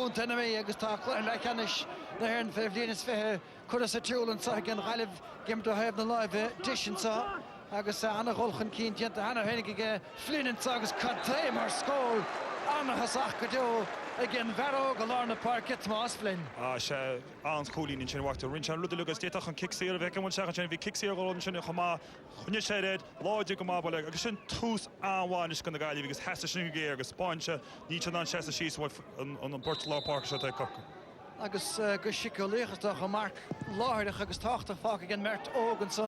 chunta na mé agus tá le canis na hern feh línas fethe chur sa túlan sa gin galibh gim do hebh na live dishin sa agus anna golchan cín dianta anna henige flinin agus cadé mar scóil anna hasach go deo again Vero Galarna Park at Moss Flynn. She ans Colleen in Chinwakta Rinchan Ludelugas Data and Kickseer Vecum and Shakan V Kickseer on Chinhama Hunished Logic Mabala Action Tooth and one is going to guide because has to shingy a sponge Nichan and Chester she's on the Portlaw Park shot I cock. Agus Gushiko Lechach Mark Lord Agus Tochter Falk again Mert Ogenson.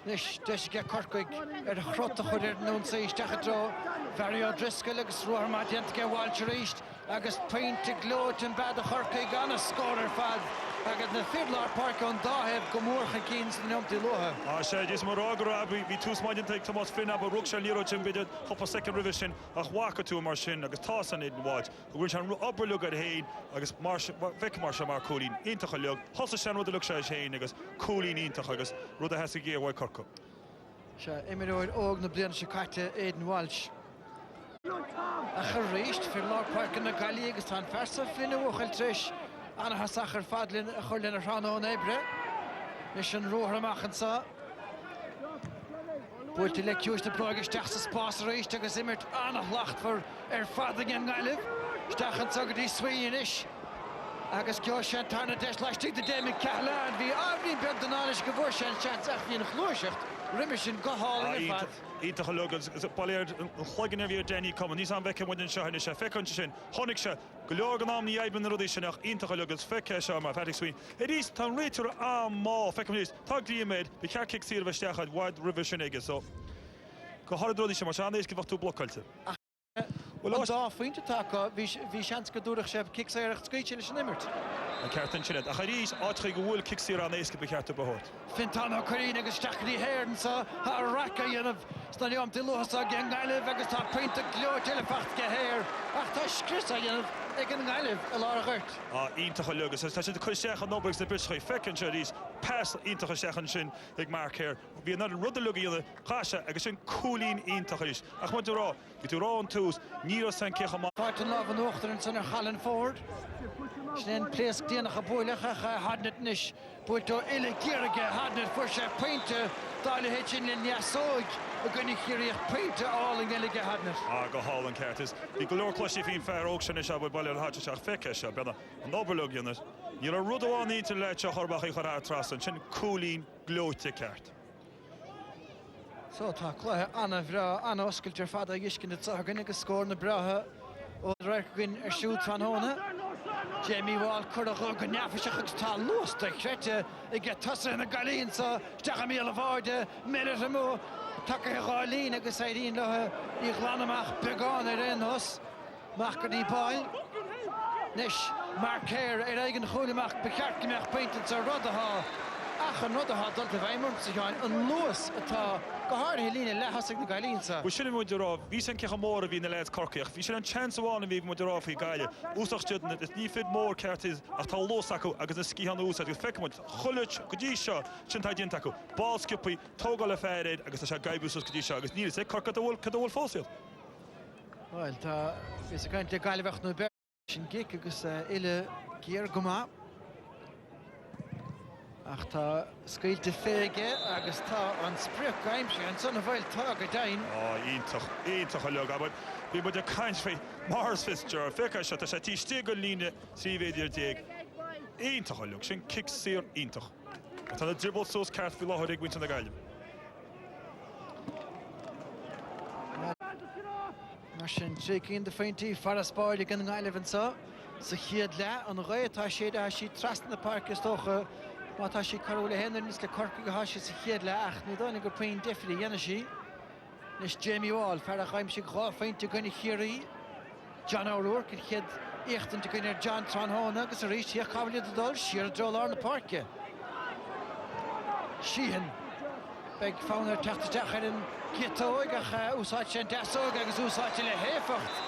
This get Cork at a crota chuir nún sé isteach dro Very O'Driscoll agus ruair má dianta ge bháilte ríist agus peinte glóid an bad a chorcaig gan a scórar fad agus na Fidlar Park an dáhebh go mórcha cíns na neomtaí lutha. Sé dis mar ágra bhí tús maidin teag Tomás Flynn ab rug sé líro tin beidir hoppa second revision ach wacha tú mar sin agus tá san éan bháid go bhfuil an oberlug ar héin agus bheic mar sem mar cólín iontacha leog thosa sean rud a lug sé héin agus cólín iontacha agus rud a heasa gé bhhaid Corca. Se imiróid óg na bliana se caite Aidan Walsh. A charíist fir Lord Park na Galway agus tá fersa Flynn uchail tris anna hasachar fadlin a chuirlinn a rán ón ébre. Is an rohar amachchan sa. Búiltí le ciúis na bróg isteach sa spás ríist agus imirt anna lacht for fad again Galibh. Stachan sa go dtí Swain ish. Agus ceol sé tarna deis leistigh de déimi Cahlan bhí ábhín beag den ális go bhór sé an seans ach bhí an chlúiseacht. Rimishin go hála na fad. Ítach logus balléir an chloigean bhí déine cum níos an bheice muin seo haine sé fechan sin tháinig sé go leor an amní éiban na rudí sinach ítach logus feice seo mar fetic swin. Is tá réitear am má feice níos tá glíméid be cear kick sír bheisteachad wide revision aige so go háradrodí sé mar sean éis go bhachtú blockailte. Well, dá faointe taca bhí seans go dúrach sé kick séireacht scaite leis an imirt. An ceartan sinad a charíos áitrí go bhfuil kick sír an éisce be cearta behort. Fintana Corín agus Stachní Héirn sa a raca dhéanamh sna neomtaí luchas a gan Galibh agus tá peinte glóir telefacht go héir ach tá scrisa dhéanamh ag an Galibh a lá a ghirt. Iontacha legus tá sin chuisteach an nóbrigh na bischaí fecinn se rís pass iontacha sechan sin ag mark héir. Bhí an rud lug íana chaise agus sin cúlín iontacha rís. Ach mu rá, bhí tú rá an tús níos san cecha má. Fáirt an lábhan uachtarin san ar Hallan Ford. Snen pléasc déanach a búileach a hadnet nis búiltó ile gíirige hadnet fuair sé peinte dáile héit sin linn neasóig a gunnig chiíocht peinte áling ilige hadnet. Go hálan ceartas. Bhí go leor cloisí hín fear óg sin is bhfuil bailile háte seach feice se bena an oberlug dhéanamh. Níl a rud amháin íte leit se chorbach í chorá trasan sin cúlín glóite ceart. So tá chluthe anna bhrá anna oscailte fada dhiscin tagan agus scór na brathe ó réircinn ar siút fan hóna. Jamie Wall curach go neafaiseach agus tá luasta creite I get tusa na Galín sa steach mí a bháide minute mó take Galín agus éíon lethe í chlanamach begáin ar réhos mach go dtí báil. Nis mar céir ar aigen chuúlaach becheartcimeach peinte sa rudatha ach an rudatha dulta bhaimar sa gáin an luas atá go háirthe lína lethasach na Galín sa. Bhí sinna muid rá, bhí sin cecha mór a bhí na leid Corcaíoch, bhí sin an chance amháin a bhí muid rá faoi Gaile. Úsach stiúdna is ní fid mór ceartas ach tá lós acu agus na scíhan úsach agus feicemuid chuilit go dtí seo sin tá dionanta acu. Ball skipaí tógáil a féirid agus tá sé gaibús go dtí seo agus níl sé Corca a bhfuil fósiad. Well, tá is a caiinte Gailebheach nó beir sin gic agus ile géar go má. Ach tá scaoilte féige agus tá an sprioc gaimse an sanna bhfuil tá go dain. Iontacha leog abhaid. Bhí muid a caiint fé Mars Fitzgerald feice se tá sé tí go líne tríhéidir déag. Iontacha leog sin kick sír iontach. Tá na dribble sós ceart fi láthir ag bhaint na Gaillimh. Mar sin trícíonn de féintí farraspáide gan Gaillimh an sa chiad le an réid tá siad a sí trasna na parc is tócha má tá sí Carola Henry níos le Corca go háise sa chiad le ach ní dóna gur pein defri dhéana sí. Nis Jamie Wall fer a chaim si gá féinte gunnig chiaí. John O'Rourke in chiad éachtain te gunnar John Tranhóna agus a rís tíoch cabhaile a dul siar drolár na parce. Síhan beg fánar teachtateach ar an ciatóig ach úsáid sé deasóg agus úsáid le héfacht.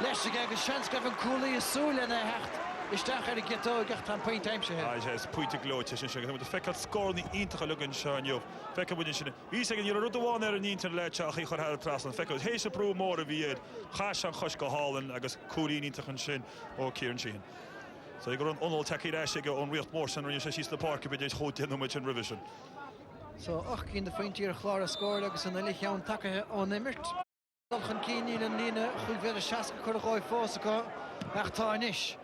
Leis agus seans gab an cúlaí a súla na hecht isteach ar a gitó gach tan point time se. Is puinte glóte sin se de fecat scóí íntacha lugan seanniuh fecha bu sin. Ví sé ar rudháin ar an ítar leite a chu chu tras an fecha hééis a brú mór a bhíad chas an chus go hálan agus cuaí ítachan sin ó cían sin. So gur an onol takeí eise go an riocht mór san rinne sé sí na park be dééis hóti an in revision. So ach cinn de fointíar chlár a scóir agus an lich an take ón imirt. Dolchan cíní an lína chuil bhé a seaca chu a gáid fósa go achtáis.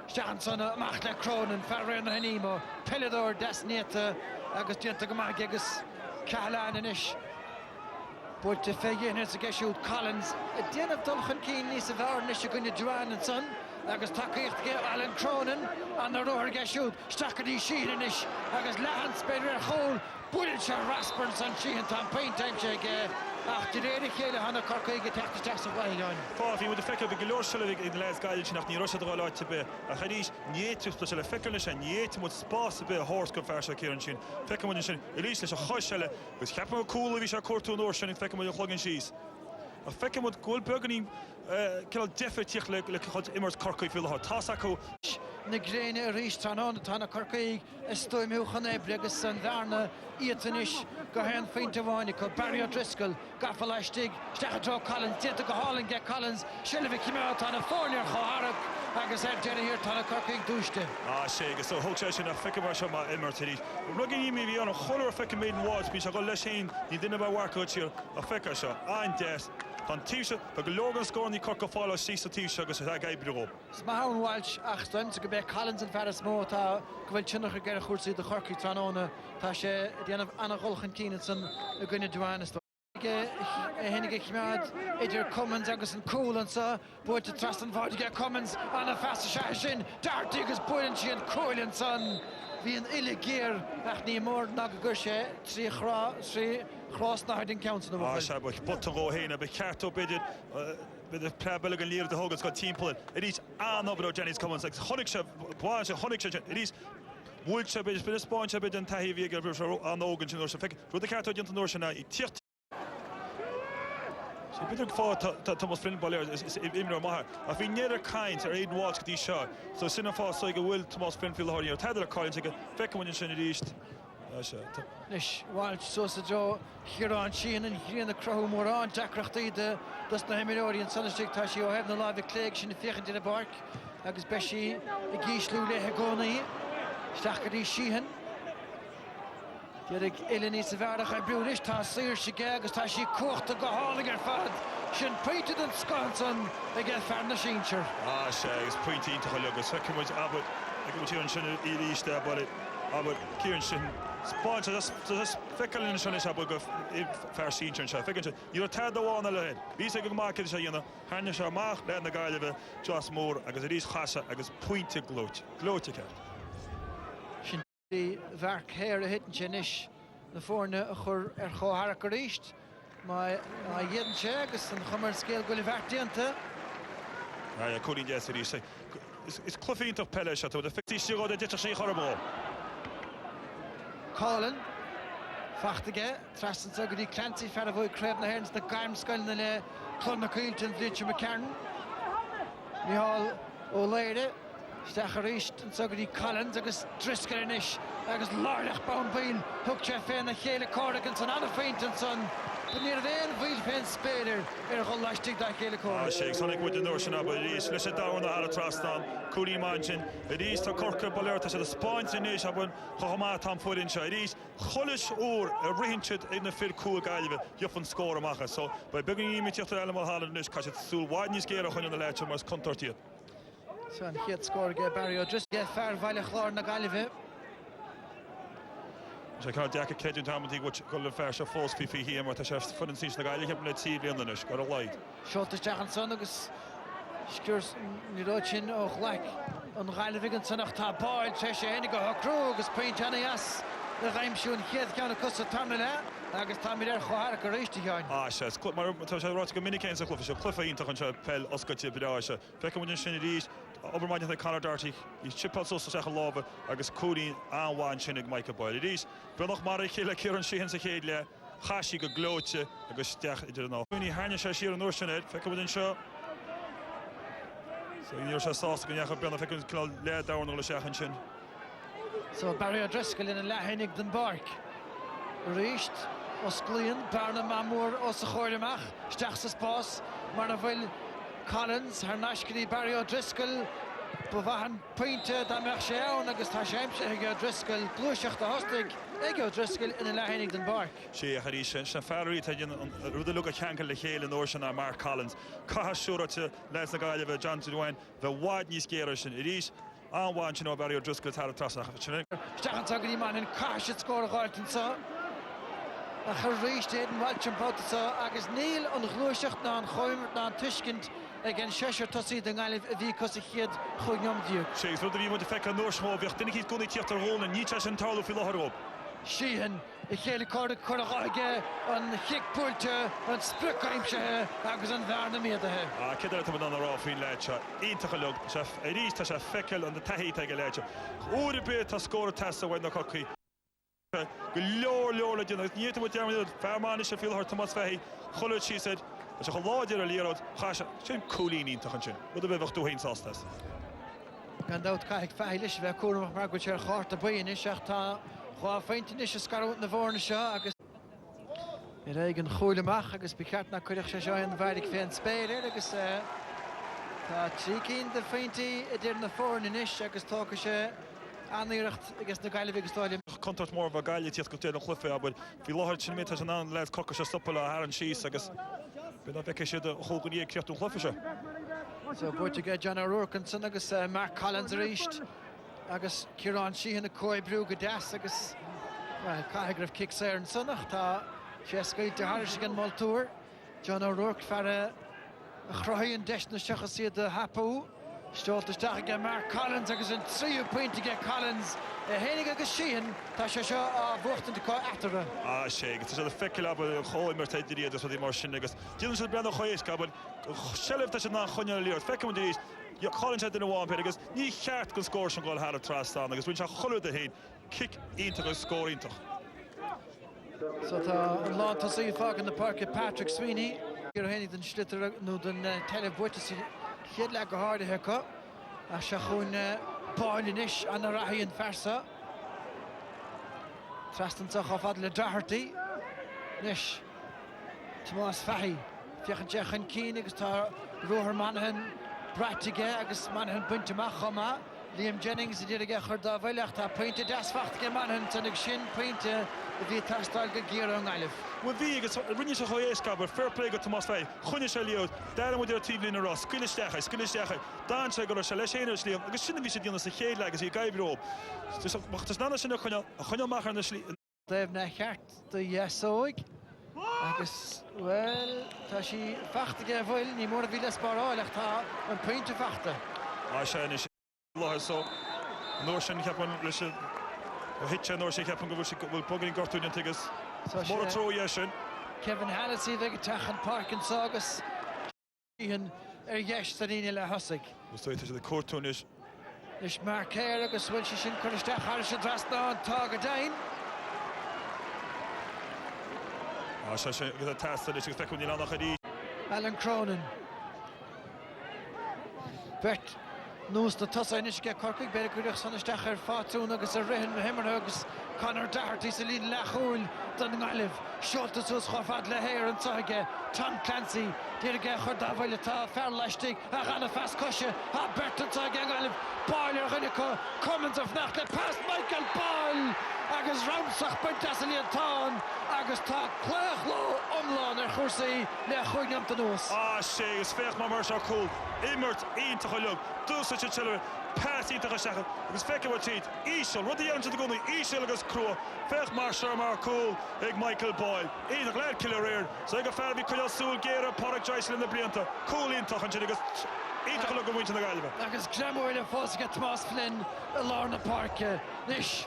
Stean sanna amach le cronan ferran na hanímo, Pellador desnéta agus dianta go mag agus Cahalán inis. Bút de fégéine a geisiút Collins. A déanamh Dolchan cín níos a bhar níos a gunne Duran an son. Agus takeíocht ge Alan Cronin an na roir geisiút. Stacadí sín inis agus lehan spéidir a chól. Búil se Raspern san síhan tan paint time se ge. Ach, de réidir chéile hanna Corcaige teachta a bhaáin. Fáhí mu fecha be golóirseile ag leis gaiil sin nach ní roiise ráite be a chadís néúpla se le feicile se néit mu spása be a hás go fear se céan sin. Fecha mu sin i lís leis a choiseile, gus ceappa coolla bhí se cuatún óir sin fecha mu a chlogin síos. A fecha mu ghfuil beganí ceal defertíoch le chud immers Corcaigh fiúla tá acu. Na gréine a rís tanán tána Corcaigh is stoimúchan ébre agus san bhearna íatanis go hen féinte bháinnig go Barry O'Driscoll gafa leistig stechadró Collins dianta go hálan ge Collins Silvig cimá tána fórnear choharach agus deire hir tána Corcaigh dúiste. Sé agus so thug sé sin a fecha mar se má immertarí. Rugin ní bhí an choir fecha méid bháid bí se go leis sin ní duine bh warcaid siar a fecha seo an des. An tíise be go legan scóí Cork go fáil sí a tíise agus a gaibbró. Smahan Walsh achtan go be Collins an ferras mó tá go bhfuil tunnach a geir chuirsaí de Corcaigh tróna tá sé déanamh anna gholchan cíine san a gine Duanas. Hennig chmead idir Cummins agus an coolan sa buid a trastan bháide Cummins anna festa se sin dartí agus buin si an coolan san hí an ile géir ach ní mór ná gur sé trí chrás na hardin council na bhil. Se buich buttaró héna be ceartó beidir the plebel gan líir de hogas got team pull. It is an over Jenny's Cummins like Honig se bhain se Honig se it is Múil se beidir be spáin se beidir an taithí bhí gur an ógan sin se feic. Ru a ceartó dianta nóir sinna I tíocht. Bit fá Thomas Flynn Bollier is imra maha. A bhí neidir caint ar éidir Walsh dí seo. So sinna fá so go bhfuil Thomas Flynn fiúil háir teidir Collins go feicimhain sin ríist. Nis Walsh so sa jo Chiarán sin an hríanna crothú mórán deacreachtaí de dus na himiróí an sanastig tá sí ó hebh na lábh cléig sin na fiochan de barc agus beisi I gíslú lethe gcónaí stachadí síhan. Dierig Ilini sa bhearach ar brúlis tá saoir si ge agus tá sí cuachta go hálaigh ar fad sin pointed an scansan ag ge fearna sínsir. Sé agus pointí ítach legus feicimid abad ag go tíann sin I ríiste abad cíann sin spáin feicilín sin is abad go fear sínsir se feicinn sin í tead amháinna lehéad. Bhí go mácid se dhéanana thena se amach le na gaiileh Joss mór agus a rís chaasa agus pointe glóite ceart. Die werk héir a hitan sin is na fórne a chur ar chóthach go ríist. Má dhéan sé agus an chumar scéal go le bhhartíanta. Cúlín dé a rí is clufiíntach pelle se de fictí siá de ditar sé chorabá. Colin fachtaige trastan sa go dtí clantaí fer a bhfuil creibh na hens na gaimscoilna le clonna cúiltin Bridge McCarran. Míhall ó léire Stachar ríist an so go dtí Collins agus Driscoll inis agus láirlach bán bíl thug sé féin na chéile Corrigan san anna féintin san níor réon bhíl féin spéidir ar go leistigh dá chéile Corrigan. Sé sannig bud an nóir sin ab rís leis sé dána ar a trastan cúí man sin a rís tá Corca Bolliarta se a spáint inis a bun chohamá tam fuin se rís cholis úr a rihinseid ag na fir cúil gaiileh jofan scór amachcha so ba beganí míteachtar eile má hálan inis cai sé súlháid níos géire chuin na leite mars contortíad. So an chiad scór ge Barry O'Driscoll fear bhaile chlár na gaiileh. Sé cá deacha céidirn tamtí go le fear se fós fi hí mar tá sé funin sí na gaiile heb le tí bliananis go a leid. Seoltas deach an son agus scúrs ní róid sin ó chhlaic an gaiileh an sanach tá báil sé sé hénig go thocrú agus peintena as na raimsún chiad ceanna cosa tarna le agus tá mí ar chothach go réiste teáin. Sé mar tá sé ráit go minicén sa clufa se clufaíntach an se pell oscaite bedáise. Feicimhain sin ríist Obermaid na Conor Darty is chipal so sa lába agus cúí anháin sinnig Michael Boyle. Rís brenach mar chéile céan síhan sa chéad le chaí go glóte agus steach idir ná. Ní haine sé siar an nóir sinnéid, feicimhain seo So you're just asking you have been if I can call lay down on the second chin. So Barry O'Driscoll in a Lahinig den Bark. Reached Osclian, Barna Mamour, Osachorimach, Stachs Boss, Marnaville Collins, Hernashkini, Barry O'Driscoll, Bovahan Pointe, Damerchel, August Hashem, O'Driscoll, Glushach the Hostig, O'Driscoll in a Lahinig den Bark. She had his Shafari Tajan, Rudeluka Kankel, the Hale and Ocean, and Mark Collins. Kahashura to Les Nagaya, John Tudwine, the Wad Niskerison. It is. I want to know about your Driscoll's had a toss. Stachan Tagri man in Cash at score Garten saw. A reached it and watch him out saw Agus Neil on the Glushach non Hoimer non Tishkint against Cheshire Tossi the Galif because he had Hoyam Duke. She's what do you want to fake a Norshmo? If think he's going to get a roll and Nietzsche and Talo Philharop. Sheehan, a Hale Corda Corrage on Hick Pulter and Sprickheim Agus and Varnamir. Ah, kid out on the raw field ledger. Interlook, Chef, it is to a feckle on the Tahiti ledger. Who the bit to score a test when the cocky. Low, you to what Jeremy Fairmanish feel her Thomas Fahy. Hullet, she said, but a larger Lero, Hasha, Jim Coolini into Hunchin. What the bit of 2 hints us test. And out Kaik Failish, Vakur Margaret Hart, the Boy in Ishachta. Qua feintinis scar na bhórna seo agus an chúlamach agus bicart na chuireach sé seo an bhairigh féin spéidir agus tá trícín de feinti idir na fórnanis agus tócha sé aníireacht agus na gaiileh agus táilim. Contact more of a gaile tíos go téad an chlufa, but bhí láthir sin mé an an leis cocha sé stoppala a an síos agus bhí bheice siad a chóganí ag ceachtú chlufa sé. So buirte go John O'Rourke agus Mark Collins reached. Agus Kieran Sheehan a Coy Brew Gadas agus Cahigraph kicks there and Sunnach ta Cheska to Harishigan Maltour John O'Rourke for a Chrohian Deshna Shachasi the Hapu Stolt the Stachiga Mark Collins agus in 3 point to get Collins Hennig agus Sheehan ta Shasha Vorten to call after Shake it's a feckle up a whole mertadi that's what the motion agus Dylan Brando Khoyeska but Shelf that na Khonya Lear Feckum these Collins had in a one because he can't go score some goal had a trust on because when she hollered the head kick into the score into. So the lot to see fog in the park at Patrick Sweeney. You're heading den Schlitter no den Televoit to see hit like a hard haircut. A Shahun Paulinish and a Rahi and Farsa. Trastan Zachov Adler Daherty. Nish Tomas Fahy. Fiachan Jechan Keenig star Roher Manhan. Bratige agus manhan pointe machama Liam Jennings did get churda bhaileach tá pointe dasfacht ge manhan tanig sin pointe bhí tastal go gíar an gaileh. Well bhí agus rinne se choéisca but fair play go Thomas Fahy chunne se leo dar mo der tíb lína ras skillesteach dan se go se le séna slíam agus sinna bhí sé dína sa chéad legus í gaibhró. Dus machtas nana sinna chunne machar na slí. Dave na cheart do yesóig agus well tá sí fachtige bhil ní mór bhí le spáráileach tá an pointe fachta. Sé is láthir so nóir sin ceapan leis hitse nóir sé ceapan go bhfuil poganí gortúin tuigus mór tróí sin. Kevin Hannity bheith techan Parkin agus íhan dheis daine le thosaigh. Stoite sé de cuatúnis. Is Mark Kerr agus bhfuil sé sin chuisteach ar sin drasná an tá go dain. Alan Cronin. Bert knows the Tossinish get Cork, better good son of Stacher, Fatun, agus a Rehan, Hemmerhugs, Connor Doherty, Celine Lachul, Dunalive, Schultz was Hofad Leher and Saga, Tom Clancy, Dirga Hordavilata, Fairlashtig, Arana Fast Kosha, Berton Saga, Boiler, Reniko, Commons of Nachle, past Michael Ball, agus Ramsach, Pentasili and Town, agus Talk, Clachlo, Umlan, and Hursi, Lechuignam to Nose. She is fair, Mamma cool. Immert, into Holog, do such a chiller, pass into the shackle, agus fecke wat cheat, Ishel, what the young to the gunny, Ishel agus Crow, Fech Marshall Marcool, Egg Michael Boyle, either glad killer air, so I got Farby Kuyasul, Gera, Porrick Joyce in the Brianta, cool in Toch and Chiligus, either look away to the Galva. Agus Gramoil and Fosga Thomas Flynn, Lorna Park, Nish,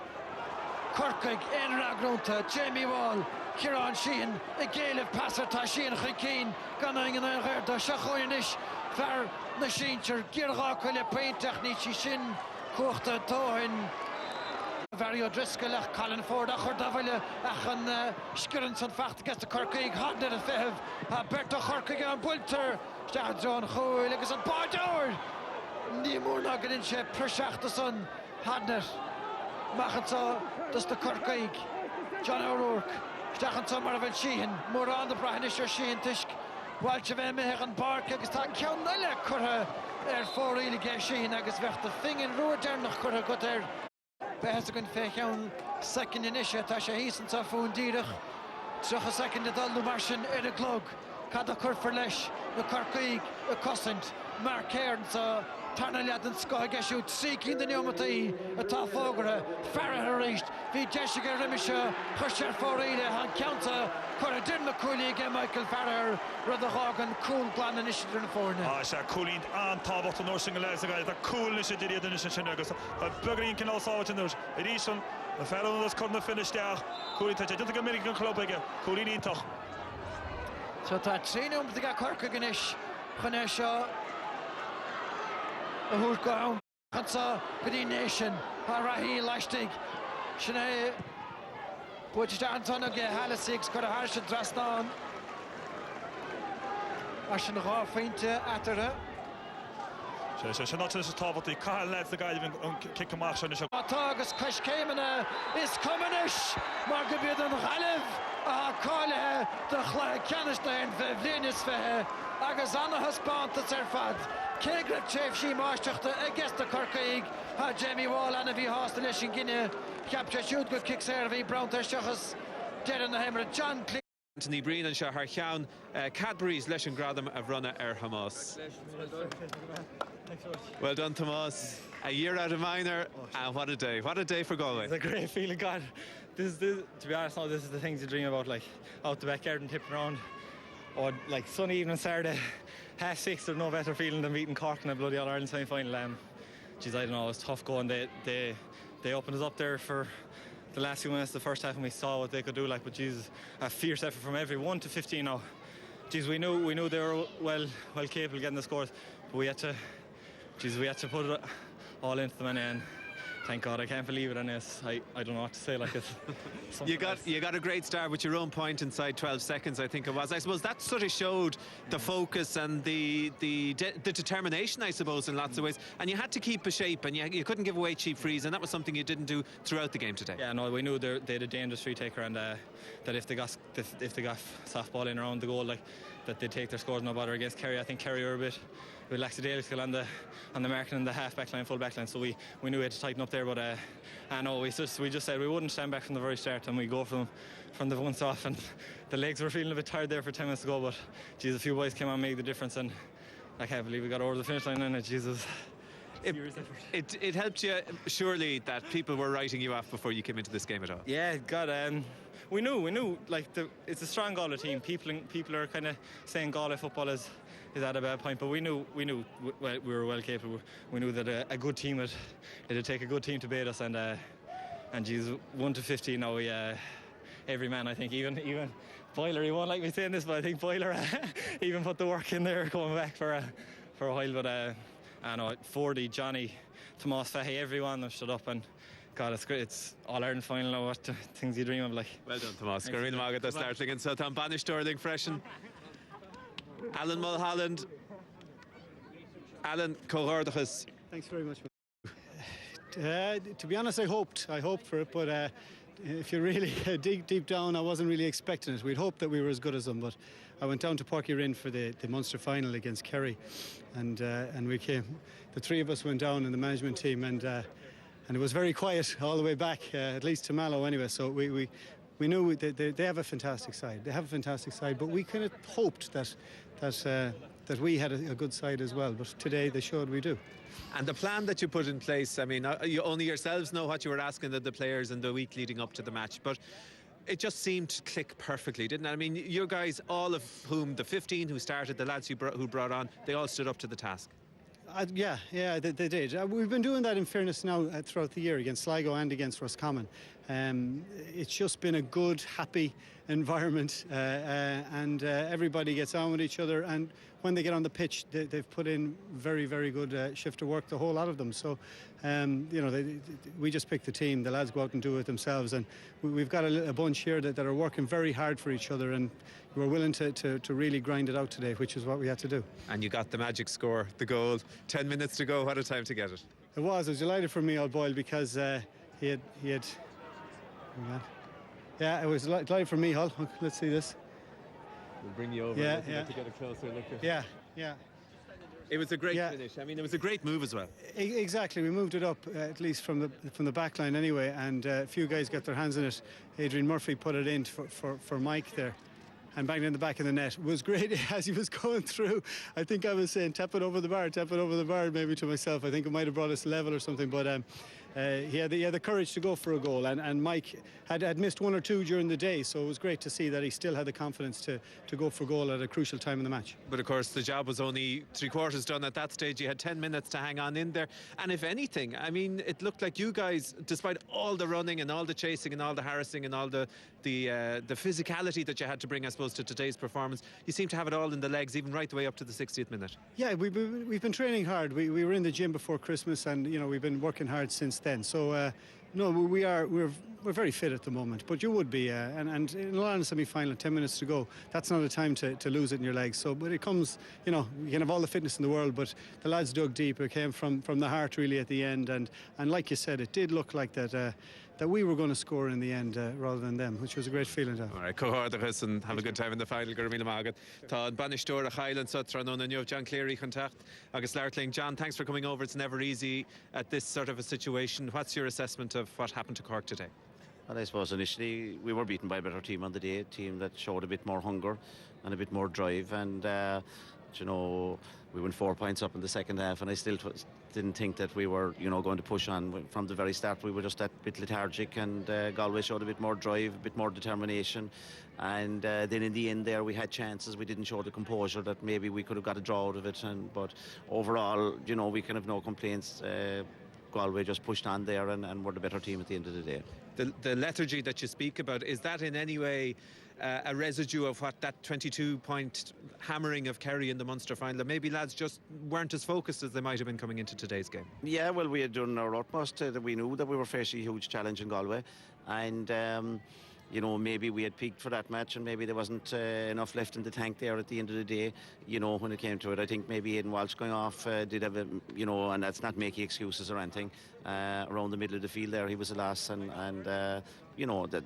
Corkig, Enra Grunta, Jamie Wall, Kieran Sheehan, a gale of passer Tashin Hikin, Gunning and Herda, Shachoinish, Far Nashincher, Girhakule, Paint Technici Shin, Kochta Tohin, Vario Driscoll, Colin Ford, Achordavile, Achan Skirrens and Facht against the Corkig, Hodner and Fev, Berta Corkig and Bulter, Start John Hoy, Legas and Bardor, ní mór ná gan sé preseachta san hadnar machantá dus de Corcaig John O'Rourke stachantá mar bheith síhan mór an de brahan is síhan tuisc bhailte bheith mé an barc agus tá ceann eile chutha fóraíle gé síhan agus bheachta fingin ruair dénach chutha go bheithes a gon fé ceann second inise tá sé hísantá fún díirech trocha second dalú mar sin ar a glog cad a chur for leis na Corcaig a cosint mar céirn sa tarna lead an scoth geisiú trí cín den neomataí atá fógara fearra a réist bhí deisiige riimiise chuir sé fóraíle an ceanta chur a dirna cúlaí ige Michael Farrar rud a hágan cúl glan an isidir na fórne. Se cúlín an tábhacht an nóirsin go leis a gaid a cúl is idir idir sin agus a bugarín cin ásáhaid an nóir i rísan a ferran as chuna finisteach cúlín tá dinta go minic an club ige cúlín ítach. So tá tríúm go Corca ganis chune seo a thuair go ann chunsa go dtí nation a rahí leistigh sin é buide antóna go Hallasígs chur a háirse drastáin a sin rá féinte atara. Se not is tábhachtí caiil leid a gaid an kick amach sin seo. Tá agus cais céimena is cumanis mar go bíad an ghaileh a cáilethe de chla ceanistein bheith bhléanis fethe agus anna haspáanta ar fad. Cé grib tréimh sí máisteachta a gceasta Corcaig a Jamie Wall anna bhí hásta leis sin Guinea ceapte siúd go kick séir bhí braunta seachas dead na héimre John Clean. Anthony Breen and Shahar Khan, Cadbury's leis an gradam a runna Hamas. Well done, Tomas. A year out of minor, and what a day for Galway. It's a great feeling, God. This to be honest, now this is the things you dream about, like out the backyard and tipping around, or like sunny evening Saturday, 6:30. There's no better feeling than beating Cork in a bloody All-Ireland semi-final. Geez, I don't know, it was tough going. They opened us up there for the last few minutes, the first half, and we saw what they could do. Like, but Jesus, a fierce effort from every 1 to 15 now. Geez, we knew they were well capable of getting the scores, but we had to put it all into them, and thank God, I can't believe it. And I don't know what to say. Like it's you got a great start with your own point inside 12 seconds, I think it was. I suppose that sort of showed the focus and the determination, I suppose, in lots of ways. And you had to keep a shape, and you couldn't give away cheap frees, and that was something you didn't do throughout the game today. Yeah, no, we knew they had a dangerous free taker, and that if they got soft ball in around the goal, like that they'd take their scores no bother against Kerry. I think Kerry were a bit lackadaisical on the marking in the half back line, full back line, so we knew we had to tighten up there, but I know we just said we wouldn't stand back from the very start, and we go from the once off, and the legs were feeling a bit tired there for 10 minutes to go, but geez, a few boys came on and made the difference, and I can't believe we got over the finish line, and Jesus. It helped you, surely, that people were writing you off before you came into this game at all. Yeah, God, we knew like it's a strong Galway team. People are kind of saying Galway football is at a bad point, but we knew we were well capable. We knew that a good team it'd take a good team to beat us, and geez, 1 to 15 now. Every man, I think, even Boiler, he won't like me saying this, but I think Boiler even put the work in there coming back for a while. But I know 40, Johnny, Tomas Fahey, everyone them stood up, and God, it's great. It's All-Ireland final now. What the things you dream of, like. Well done, Tomas. Gorilla Maga, the starting, and so Tom Banish, Sterling, freshen. Alan Mulholland. Alan Cohordachas. Thanks very much. To be honest, I hoped for it, but if you really dig deep down, I wasn't really expecting it. We'd hoped that we were as good as them, but I went down to Páirc Uí Rinn for the Munster final against Kerry, and we came. The three of us went down in the management team, and it was very quiet all the way back, at least to Mallow anyway. So we knew they have a fantastic side. They have a fantastic side, but we kind of hoped that we had a good side as well. But today they showed we do. And the plan that you put in place, I mean, you only yourselves know what you were asking the players in the week leading up to the match, but it just seemed to click perfectly, didn't it? I mean, your guys, all of whom, the 15 who started, the lads who brought on, they all stood up to the task. Yeah, they did. We've been doing that, in fairness, now throughout the year against Sligo and against Roscommon. It's just been a good, happy environment, and everybody gets on with each other. And when they get on the pitch, they've put in very, very good shift of work, the whole lot of them. So, we just pick the team. The lads go out and do it themselves, and we've got a bunch here that are working very hard for each other, and we're willing to really grind it out today, which is what we had to do. And you got the magic score, the goal. 10 minutes to go. What a time to get it. It was delighted for me, old Boyle, because he had. Yeah, it was delighted for me, Hull. Let's see this. We'll bring you over Yeah, to get a closer look at. Yeah. It was a great finish. I mean, it was a great move as well. Exactly. We moved it up, at least from the back line anyway, and a few guys got their hands in it. Adrian Murphy put it in for Mike there, and banged in the back of the net. It was great as he was going through. I think I was saying, tap it over the bar, maybe to myself. I think it might have brought us level or something, but he had the courage to go for a goal, and Mike had missed one or two during the day, so it was great to see that he still had the confidence to go for goal at a crucial time in the match. But of course, the job was only 3/4 done at that stage. You had 10 minutes to hang on in there, and if anything, I mean, it looked like you guys, despite all the running and all the chasing and all the harassing and all the physicality that you had to bring, I suppose, to today's performance, you seem to have it all in the legs, even right the way up to the 60th minute. Yeah, we've been training hard. We were in the gym before Christmas, and we've been working hard since then. So no, we're very fit at the moment. But you would be, and in a semi-final, 10 minutes to go. That's not a time to lose it in your legs. So, but it comes, you can have all the fitness in the world, but the lads dug deep. It came from the heart really at the end, and like you said, it did look like that we were going to score in the end rather than them, which was a great feeling to have. All right, cohortachas and have a good time in the final. Gurmila Magat. Tá Banistóir a Highland Sutra no and John Cleary contact. Agus Lartling. John, thanks for coming over. It's never easy at this sort of a situation. What's your assessment of what happened to Cork today? Well, I suppose initially we were beaten by a better team on the day, a team that showed a bit more hunger and a bit more drive, and we went 4 points up in the second half, and I still didn't think that we were going to push on from the very start. We were just a bit lethargic, and Galway showed a bit more drive, a bit more determination, and then in the end there we had chances. We didn't show the composure that maybe we could have got a draw out of it, but overall we can have no complaints. Galway just pushed on there and were the better team at the end of the day. The lethargy that you speak about, is that in any way a residue of what that 22-point hammering of Kerry in the Munster final? Maybe lads just weren't as focused as they might have been coming into today's game. Yeah, well, we had done our utmost. That we knew that we were facing a huge challenge in Galway, and maybe we had peaked for that match, and maybe there wasn't enough left in the tank there at the end of the day, when it came to it. I think maybe Aidan Walsh going off did have and that's not making excuses or anything, around the middle of the field there, he was a loss, and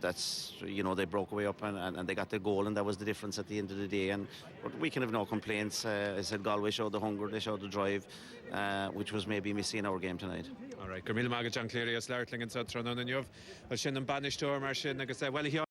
that's they broke away up and they got the goal, and that was the difference at the end of the day. But we can have no complaints. I said Galway showed the hunger, they showed the drive, which was maybe missing in our game tonight. All right, Gurmila Magat, John Cleary, Lartling and Sutron and Yuv. Well, Shin and Banistóir, Mar Shin, agus well,